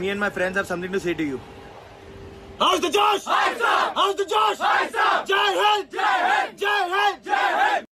me and my friends have something to say to you. How's the Josh? How's the Josh? Jai Hind! Jai Hind! Jai Hind! Jai Hind!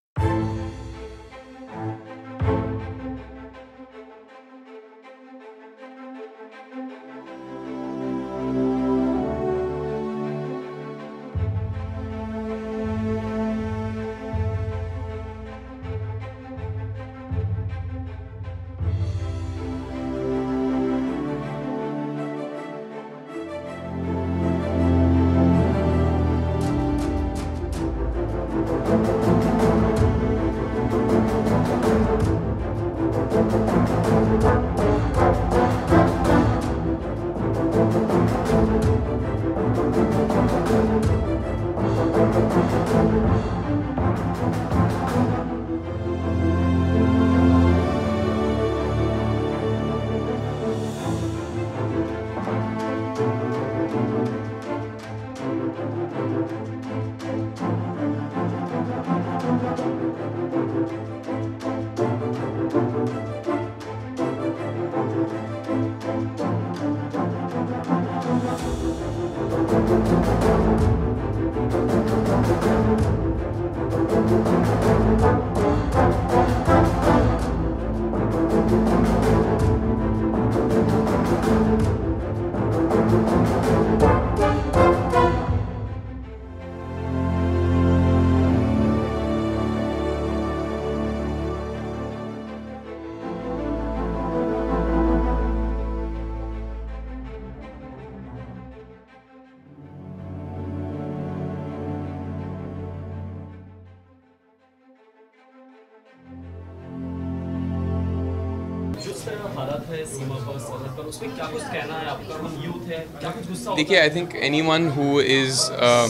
देखिए, I think anyone who is a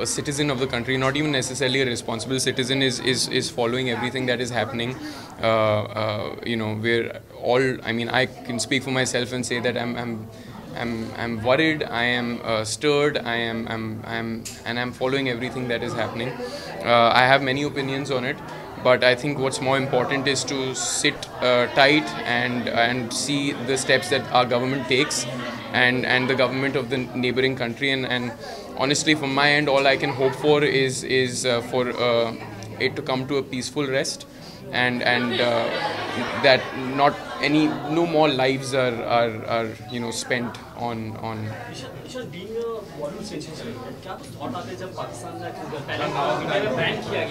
citizen of the country, not even necessarily a responsible citizen, is following everything that is happening. We're all. I mean, I can speak for myself and say that I'm worried. I am stirred. I'm following everything that is happening. I have many opinions on it. But I think what's more important is to sit tight and see the steps that our government takes and the government of the neighboring country. And honestly, from my end, all I can hope for is for it to come to a peaceful rest, and that no more lives are spent on.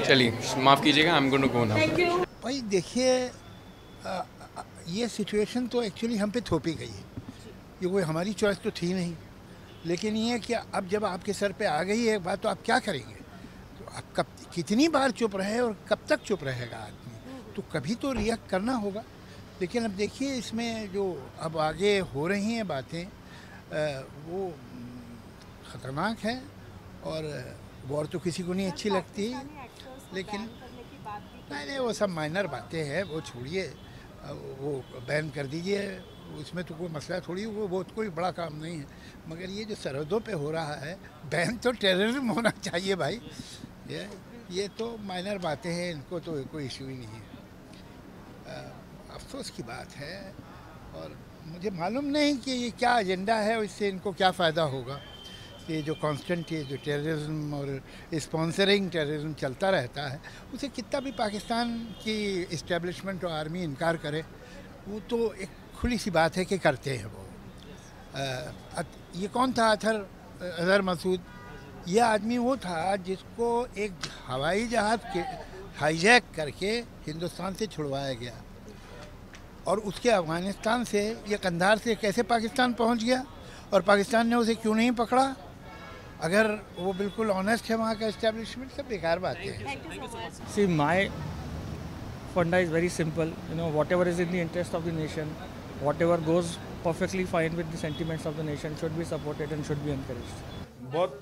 चलिए माफ़ कीजिएगा, I'm going to go now. भाई देखिए, ये situation तो actually हम पे थोपी गई है, ये कोई हमारी चॉइस तो थी नहीं, लेकिन ये कि अब जब आपके सर पे आ गई है बात, तो आप क्या करेंगे? तो आप कितनी बार चुप रहे और कब तक चुप रहेगा आदमी? तो कभी तो रिएक्ट करना होगा। लेकिन अब देखिए, इसमें जो अब आगे हो रही हैं बातें, वो ख़तरनाक है, और वॉर तो किसी को नहीं अच्छी लगती, लेकिन नहीं, वो सब माइनर बातें हैं, वो छोड़िए, वो बैन कर दीजिए, उसमें तो कोई मसला थोड़ी, वो कोई बड़ा काम नहीं है। मगर ये जो सरहदों पे हो रहा है, बैन तो टेररिज्म होना चाहिए भाई। ये तो माइनर बातें हैं, इनको तो कोई इशू ही नहीं है। अफसोस की बात है, और मुझे मालूम नहीं कि ये क्या एजेंडा है और इससे इनको क्या फ़ायदा होगा। ये जो कांस्टेंट ये जो टेररिज्म और स्पॉन्सरिंग टेररिज्म चलता रहता है, उसे कितना भी पाकिस्तान की इस्टेब्लिशमेंट और आर्मी इनकार करे, वो तो एक खुली सी बात है कि करते हैं वो। ये कौन था अजहर मसूद? ये आदमी वो था जिसको एक हवाई जहाज़ के हाईजैक करके हिंदुस्तान से छुड़वाया गया, और उसके अफ़गानिस्तान से ये कंधार से कैसे पाकिस्तान पहुंच गया, और पाकिस्तान ने उसे क्यों नहीं पकड़ा? अगर वो बिल्कुल ऑनेस्ट है वहाँ का इस्टेब्लिशमेंट, सब बेकार बात है। सी माई फंडा is very simple, what ever is in the interest of the nation, what ever goes perfectly fine with the sentiments of the nation should be supported and should be encouraged. बहुत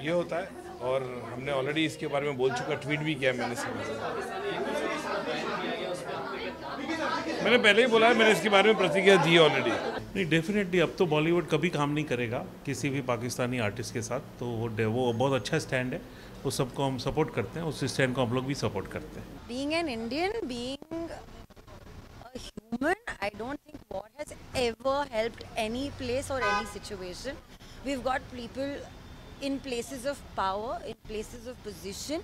ये होता है, और हमने ऑलरेडी इसके बारे में बोल चुका, ट्वीट भी किया मैंने पहले ही बोला है, मैंने इसके बारे में प्रतिक्रिया दी ऑलरेडी। नहीं, डेफिनेटली अब तो बॉलीवुड कभी काम नहीं करेगा किसी भी पाकिस्तानी आर्टिस्ट के साथ, तो वो बहुत अच्छा स्टैंड है, उस सबको हम सपोर्ट करते हैं, उस स्टैंड को हम लोग भी सपोर्ट करते हैं। Being an Indian, being a human, I don't think war has ever helped any place or any situation. We've got people in places of power, in places of position,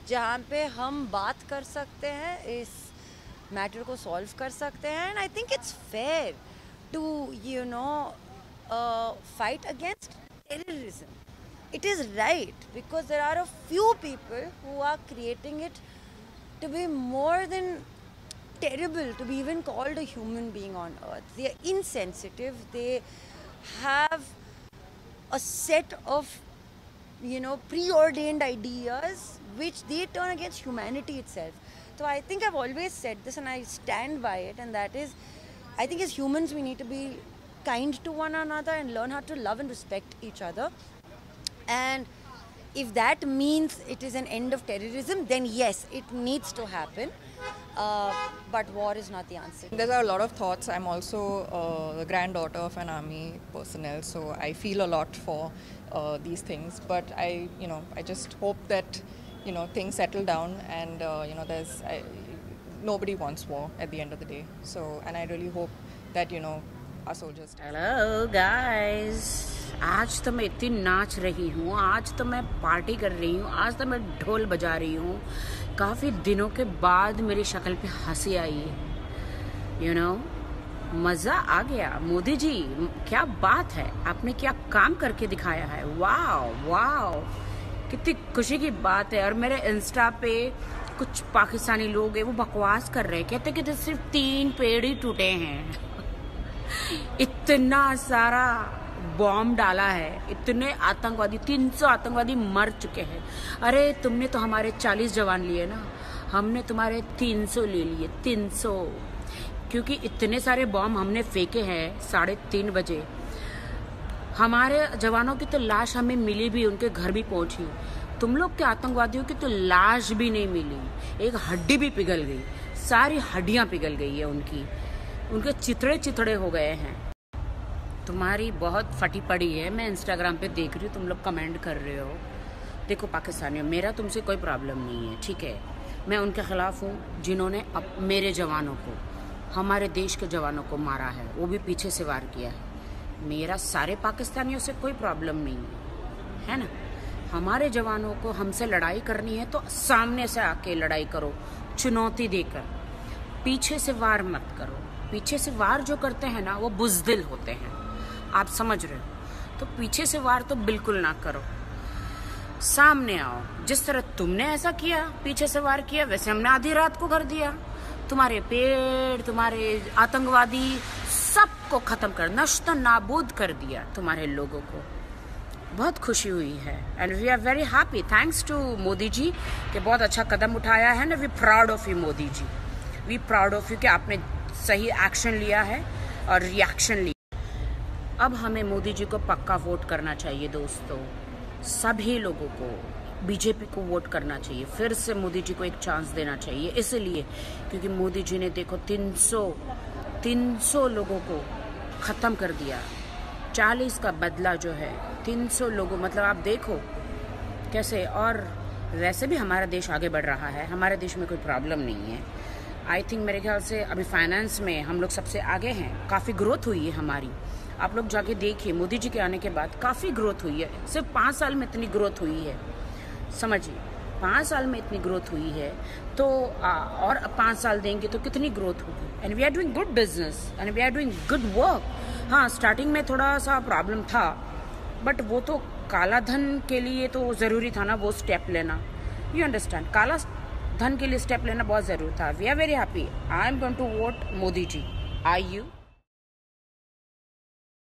जहाँ पे हम बात कर सकते हैं, इस मैटर को सॉल्व कर सकते हैं. And I think it's fair to, you know, fight against terrorism. It is right, because there are a few people who are creating it to be more than terrible, to be even called a human being on earth. They are insensitive. They have a set of, you know, preordained ideas which they turn against humanity itself. So I think I've always said this and I stand by it, and that is, I think as humans we need to be kind to one another and learn how to love and respect each other. And if that means it is an end of terrorism, then yes, it needs to happen. But war is not the answer. There are a lot of thoughts. I'm also the granddaughter of an army personnel, so I feel a lot for these things. But I just hope that, you know, things settle down, and you know, nobody wants war at the end of the day. So, and I really hope that, you know, our soldiers. Hello guys, आज तो मैं इतनी नाच रही हूँ, आज तो मैं पार्टी कर रही हूँ, आज तो मैं ढोल बजा रही हूँ. काफ़ी दिनों के बाद मेरी शक्ल पे हंसी आई है. You know, मज़ा आ गया. मोदी जी, क्या बात है, आपने क्या काम करके दिखाया है. वाओ वाओ, कितनी खुशी की बात है. और मेरे इंस्टा पे कुछ पाकिस्तानी लोग हैं, वो बकवास कर रहे हैं, कहते कि सिर्फ 3 पेड़ ही टूटे हैं. इतना सारा बॉम्ब डाला है, इतने आतंकवादी, 300 आतंकवादी मर चुके हैं. अरे तुमने तो हमारे 40 जवान लिए ना, हमने तुम्हारे 300 ले लिए. 300, क्योंकि इतने सारे बॉम्ब हमने फेंके हैं 3:30 बजे. हमारे जवानों की तो लाश हमें मिली भी, उनके घर भी पहुंची. तुम लोग के आतंकवादियों की तो लाश भी नहीं मिली, एक हड्डी भी पिघल गई. सारी हड्डियां पिघल गई है उनकी, उनके चिथड़े हो गए हैं. तुम्हारी बहुत फटी पड़ी है. मैं इंस्टाग्राम पे देख रही हूँ, तुम लोग कमेंट कर रहे हो. देखो पाकिस्तानियों, मेरा तुमसे कोई प्रॉब्लम नहीं है, ठीक है. मैं उनके ख़िलाफ़ हूँ जिन्होंने मेरे जवानों को, हमारे देश के जवानों को मारा है, वो भी पीछे से वार किया है. मेरा सारे पाकिस्तानियों से कोई प्रॉब्लम नहीं है ना. हमारे जवानों को हमसे लड़ाई करनी है तो सामने से आके लड़ाई करो, चुनौती देकर. पीछे से वार मत करो. पीछे से वार जो करते हैं ना, वो बुज़दिल होते हैं, आप समझ रहे हो. तो पीछे से वार तो बिल्कुल ना करो, सामने आओ. जिस तरह तुमने ऐसा किया, पीछे से वार किया, वैसे हमने आधी रात को कर दिया. तुम्हारे पेड़, तुम्हारे आतंकवादी, सबको ख़त्म कर, नश्तो नाबूद कर दिया तुम्हारे लोगों को. बहुत खुशी हुई है. And we are very happy. Thanks to Modi ji कि बहुत अच्छा कदम उठाया है ना. We proud of you Modi ji, we proud of you कि आपने सही एक्शन लिया है और रिएक्शन लिया. अब हमें मोदी जी को पक्का वोट करना चाहिए दोस्तों. सभी लोगों को बीजेपी को वोट करना चाहिए. फिर से मोदी जी को एक चांस देना चाहिए, इसलिए क्योंकि मोदी जी ने देखो 300 लोगों को ख़त्म कर दिया. 40 का बदला जो है 300 लोगों, मतलब आप देखो कैसे. और वैसे भी हमारा देश आगे बढ़ रहा है, हमारे देश में कोई प्रॉब्लम नहीं है. आई थिंक मेरे ख्याल से अभी फाइनेंस में हम लोग सबसे आगे हैं. काफ़ी ग्रोथ हुई है हमारी. आप लोग जाके देखिए, मोदी जी के आने के बाद काफ़ी ग्रोथ हुई है. सिर्फ 5 साल में इतनी ग्रोथ हुई है, समझिए. 5 साल में इतनी ग्रोथ हुई है तो और 5 साल देंगे तो कितनी ग्रोथ होगी. And we are doing good business and we are doing good work. हाँ, स्टार्टिंग में थोड़ा सा प्रॉब्लम था, बट वो तो काला धन के लिए तो ज़रूरी था ना वो स्टेप लेना. यू अंडरस्टैंड, काला धन के लिए स्टेप लेना बहुत ज़रूरी था. We are very happy. I am going to vote Modi ji. Are you?